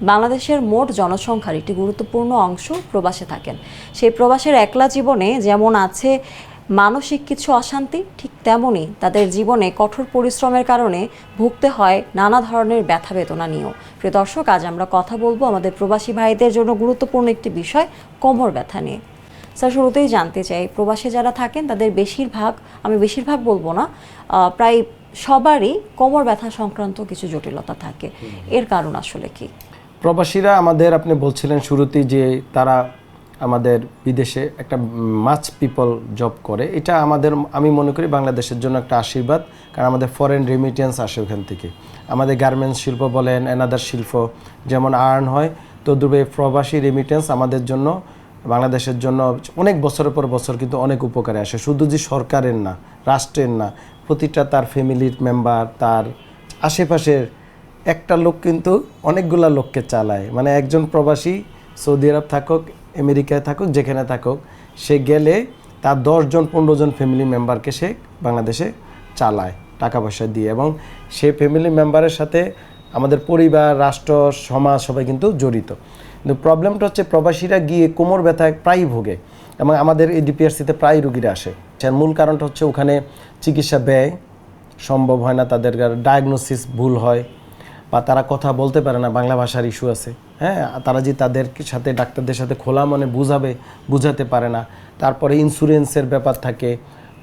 বাংলাদেশের মোট জনসংখ্যার একটি গুরুত্বপূর্ণ অংশ প্রবাসে থাকেন। সেই প্রবাসের একলা জীবনে যেমন আছে মানসিক কিছু অশান্তি, ঠিক তেমনই তাদের জীবনে কঠোর পরিশ্রমের কারণে ভুগতে হয় নানা ধরনের ব্যথা বেদনা নিয়েও। প্রিয় দর্শক, আজ আমরা কথা বলবো আমাদের প্রবাসী ভাইদের জন্য গুরুত্বপূর্ণ একটি বিষয়, কোমর ব্যথা নিয়ে। স্যার, শুরুতেই জানতে চাই, প্রবাসে যারা থাকেন তাদের বেশিরভাগ বলবো না, প্রায় সবারই কোমর ব্যথা সংক্রান্ত কিছু জটিলতা থাকে। এর কারণ আসলে কি? প্রবাসীরা আমাদের, আপনি বলছিলেন শুরুতেই যে তারা আমাদের বিদেশে একটা মাচ পিপল জব করে, এটা আমি মনে করি বাংলাদেশের জন্য একটা আশীর্বাদ। কারণ আমাদের ফরেন রেমিটেন্স আসে ওখান থেকে। আমাদের গার্মেন্টস শিল্প বলেন, অ্যানাদার শিল্প যেমন আর্ন হয়, তদ্রূপে প্রবাসী রেমিটেন্স আমাদের জন্য, বাংলাদেশের জন্য অনেক বছরের পর বছর কিন্তু অনেক উপকারে আসে। শুধু যে সরকারের না, রাষ্ট্রের না, প্রতিটা তার ফ্যামিলির মেম্বার, তার আশেপাশের একটা লোক কিন্তু অনেকগুলা লোককে চালায়। মানে একজন প্রবাসী সৌদি আরব থাকুক, আমেরিকায় থাকুক, যেখানে থাকুক, সে গেলে তার 10 জন 15 জন ফ্যামিলি মেম্বারকে সে বাংলাদেশে চালায় টাকা পয়সা দিয়ে। এবং সেই ফ্যামিলি মেম্বারের সাথে আমাদের পরিবার, রাষ্ট্র, সমাজ সবাই কিন্তু জড়িত। কিন্তু প্রবলেমটা হচ্ছে প্রবাসীরা গিয়ে কোমর ব্যথায় প্রায়ই ভোগে এবং আমাদের এই ডিপিআরসিতে প্রায় রুগীরা আসে। যার মূল কারণটা হচ্ছে ওখানে চিকিৎসা ব্যয় সম্ভব হয় না, তাদের ডায়াগনোসিস ভুল হয়, বা তারা কথা বলতে পারে না, বাংলা ভাষার ইস্যু আছে। হ্যাঁ, তারা যে তাদের সাথে ডাক্তারদের সাথে খোলা মনে বুঝাতে পারে না। তারপরে ইন্স্যুরেন্সের ব্যাপার থাকে,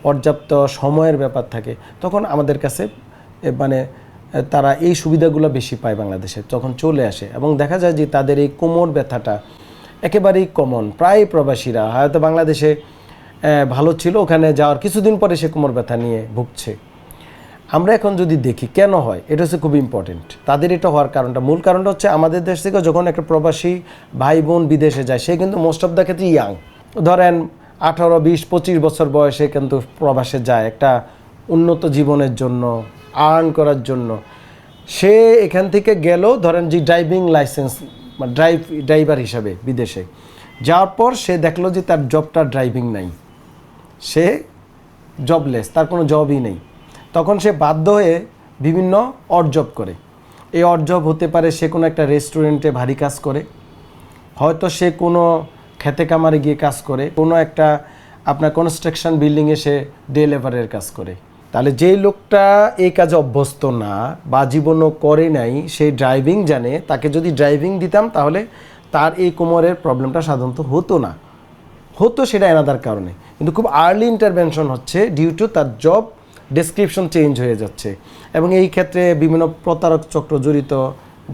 পর্যাপ্ত সময়ের ব্যাপার থাকে। তখন আমাদের কাছে মানে তারা এই সুবিধাগুলো বেশি পায় বাংলাদেশে, তখন চলে আসে। এবং দেখা যায় যে তাদের এই কোমর ব্যথাটা একেবারেই কমন। প্রায় প্রবাসীরা হয়তো বাংলাদেশে ভালো ছিল, ওখানে যাওয়ার কিছুদিন পরে সে কোমর ব্যথা নিয়ে ভুগছে। আমরা এখন যদি দেখি কেন হয়, এটা হচ্ছে খুব ইম্পর্টেন্ট। তাদের এটা হওয়ার মূল কারণটা হচ্ছে আমাদের দেশ থেকে যখন একটা প্রবাসী ভাই বোন বিদেশে যায়, সে কিন্তু মোস্ট অফ দ্য ক্ষেত্রে ইয়াং, ধরেন 18, 20, 25 বছর বয়সে কিন্তু প্রবাসে যায় একটা উন্নত জীবনের জন্য, আর্ন করার জন্য। সে এখান থেকে গেল, ধরেন যে ড্রাইভিং লাইসেন্স, ড্রাইভার হিসাবে বিদেশে যাওয়ার পর সে দেখলো যে তার জবটা ড্রাইভিং নাই, সে জবলেস, তার কোনো জবই নেই। তখন সে বাধ্য হয়ে বিভিন্ন অড জব করে। এই অড জব হতে পারে সে কোনো একটা রেস্টুরেন্টে ভারী কাজ করে, হয়তো সে কোনো খেতে কামারে গিয়ে কাজ করে, কোনো একটা আপনার কনস্ট্রাকশন বিল্ডিংয়ে সে ডে লেবারের কাজ করে। তাহলে যেই লোকটা এই কাজে অভ্যস্ত না বা জীবনও করে নাই, সে ড্রাইভিং জানে, তাকে যদি ড্রাইভিং দিতাম তাহলে তার এই কোমরের প্রবলেমটা সাধারণত হতো সেটা এনাদার কারণে। কিন্তু খুব আর্লি ইন্টারভেনশন হচ্ছে ডিউ টু তার জব ডেসক্রিপশন চেঞ্জ হয়ে যাচ্ছে। এবং এই ক্ষেত্রে বিভিন্ন প্রতারক চক্র জড়িত,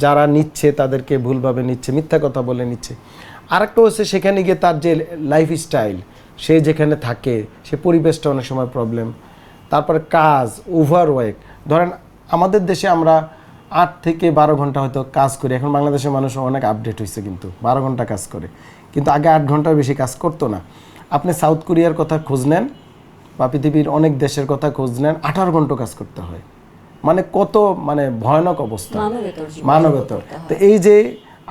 যারা নিচ্ছে তাদেরকে ভুলভাবে নিচ্ছে, মিথ্যা কথা বলে নিচ্ছে। আরেকটা হচ্ছে সেখানে গিয়ে তার যে লাইফস্টাইল, সে যেখানে থাকে সে পরিবেশটা অনেক সময় প্রবলেম। তারপরে কাজ, ওভারওয়ার্ক। ধরেন আমাদের দেশে আমরা 8 থেকে 12 ঘন্টা হয়তো কাজ করি, এখন বাংলাদেশের মানুষ অনেক আপডেট হয়েছে, কিন্তু 12 ঘন্টা কাজ করে, কিন্তু আগে 8 ঘন্টার বেশি কাজ করতো না। আপনি সাউথ কোরিয়ার কথা খোঁজ নেন বা পৃথিবীর অনেক দেশের কথা খোঁজ নেন, 18 ঘন্টা কাজ করতে হয়। মানে কত ভয়ানক অবস্থা, মানবেতর। তো এই যে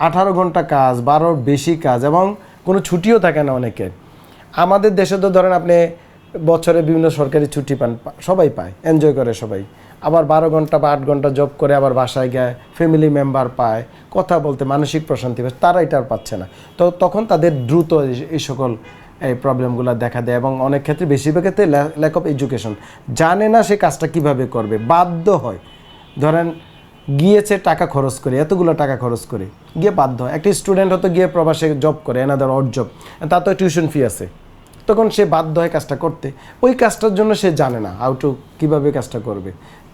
18 ঘন্টা কাজ, 12 বেশি কাজ, এবং কোনো ছুটিও থাকে না অনেকের। আমাদের দেশে তো ধরেন আপনি বছরে বিভিন্ন সরকারি ছুটি পান, সবাই পায়, এনজয় করে সবাই। আবার 12 ঘন্টা বা 8 ঘন্টা জব করে আবার বাসায় গিয়ে ফ্যামিলি মেম্বার পায়, কথা বলতে মানসিক প্রশান্তি পায়, তারা এটা আর পাচ্ছে না। তো তখন তাদের দ্রুত এই সকল এই প্রবলেমগুলো দেখা দেয়। এবং অনেক ক্ষেত্রে, বেশিরভাগ ক্ষেত্রে ল্যাক অফ এডুকেশন, জানে না সে কাজটা কিভাবে করবে, বাধ্য হয়। ধরেন গিয়েছে টাকা খরচ করে, এতগুলো টাকা খরচ করে গিয়ে বাধ্য হয়। একটা স্টুডেন্ট হয়তো গিয়ে প্রবাসে জব করে, এনাদার অড জব, তার তো টিউশন ফি আছে, তখন সে বাধ্য হয় কাজটা করতে। ওই কাজটার জন্য সে জানে না কীভাবে কাজটা করবে।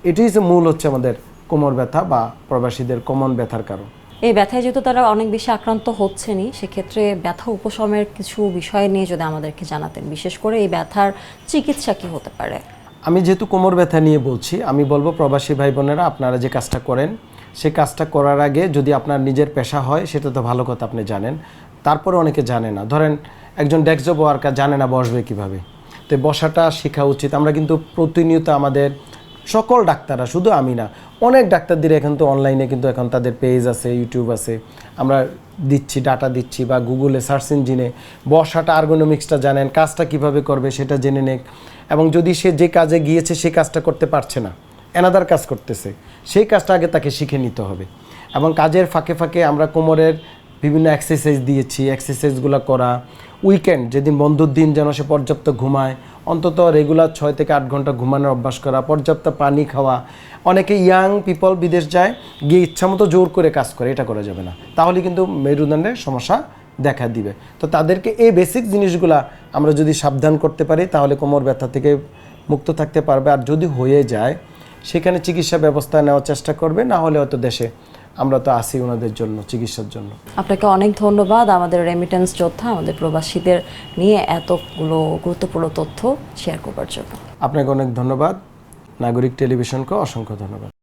এটাই মূল হচ্ছে আমাদের কোমর ব্যথা বা প্রবাসীদের কমন ব্যথার কারণ। এই ব্যথায় যেহেতু তারা অনেক বেশি আক্রান্ত হচ্ছেনই, সেক্ষেত্রে ব্যথা উপশমের কিছু বিষয় নিয়ে যদি আমাদেরকে জানাতেন, বিশেষ করে এই ব্যথার চিকিৎসা কি হতে পারে? আমি যেহেতু কোমর ব্যথা নিয়ে বলছি, আমি বলবো প্রবাসী ভাই বোনেরা, আপনারা যে কাজটা করেন, সেই কাজটা করার আগে যদি আপনার নিজের পেশা হয় সেটা তো ভালো কথা, আপনি জানেন। তারপরে অনেকে জানে না, ধরেন একজন ডেস্ক জব ওয়ার্কার জানে না বসবে কিভাবে, তো বসাটা শেখা উচিত। আমরা কিন্তু প্রতিনিয়ত আমাদের সকল ডাক্তাররা, শুধু আমি না, অনেক ডাক্তারদের এখন তো অনলাইনে কিন্তু এখন তাদের পেজ আছে, ইউটিউব আছে, আমরা দিচ্ছি, ডাটা দিচ্ছি, বা গুগলে সার্চ ইঞ্জিনে বসাটা, আর্গোনমিক্সটা জানেন, কাজটা কিভাবে করবে সেটা জেনে নেক। এবং যদি সে যে কাজে গিয়েছে সে কাজটা করতে পারছে না, অ্যানাদার কাজ করতেছে, সেই কাজটা আগে তাকে শিখে নিতে হবে। এবং কাজের ফাঁকে ফাঁকে আমরা কোমরের বিভিন্ন এক্সারসাইজ দিয়েছি, এক্সারসাইজগুলো করা, উইকেন্ড যেদিন বন্ধুর দিন যেন সে পর্যাপ্ত ঘুমায়, অন্তত রেগুলার 6 থেকে 8 ঘন্টা ঘুমানোর অভ্যাস করা, পর্যাপ্ত পানি খাওয়া। অনেকে ইয়াং পিপল বিদেশ যায়, গিয়ে ইচ্ছামতো জোর করে কাজ করে, এটা করা যাবে না, তাহলে কিন্তু মেরুদণ্ডের সমস্যা দেখা দিবে। তো তাদেরকে এই বেসিক জিনিসগুলা আমরা যদি সাবধান করতে পারি তাহলে কোমর ব্যথা থেকে মুক্ত থাকতে পারবে। আর যদি হয়ে যায় সেখানে চিকিৎসা ব্যবস্থা নেওয়ার চেষ্টা করবে, না হলে হয়তো দেশে আমরা তো আসি ওনাদের জন্য চিকিৎসার জন্য। আপনাকে অনেক ধন্যবাদ আমাদের রেমিটেন্স যোদ্ধা, আমাদের প্রবাসীদের নিয়ে এতগুলো গুরুত্বপূর্ণ তথ্য শেয়ার করবার জন্য। আপনাকে অনেক ধন্যবাদ। নাগরিক টেলিভিশনকে অসংখ্য ধন্যবাদ।